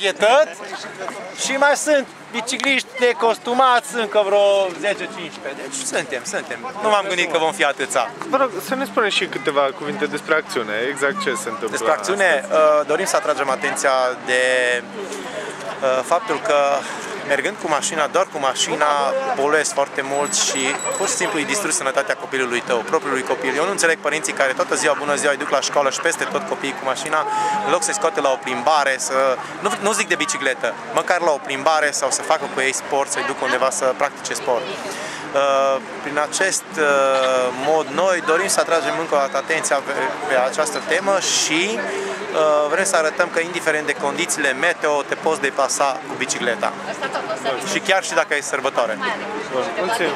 împachetăți și mai sunt bicicliști necostumați, încă vreo 10-15. Deci suntem. Nu m-am gândit că vom fi atâția. Vă rog, să ne spuneți și câteva cuvinte despre acțiune, exact ce se întâmplă. Despre acțiune, dorim să atragem atenția de faptul că mergând cu mașina, doar cu mașina, poluezi foarte mult și pur și simplu îi distrugi sănătatea copilului tău, propriului copil. Eu nu înțeleg părinții care toată ziua, bună ziua, îi duc la școală și peste tot copiii cu mașina, în loc să-i scoate la o plimbare, nu zic de bicicletă, măcar la o plimbare sau să facă cu ei sport, să-i duc undeva să practice sport. Prin acest mod noi dorim să atragem încă o dată atenția pe această temă și vrem să arătăm că indiferent de condițiile meteo te poți deplasa cu bicicleta. Și chiar și dacă e sărbătoare. Mulțumim!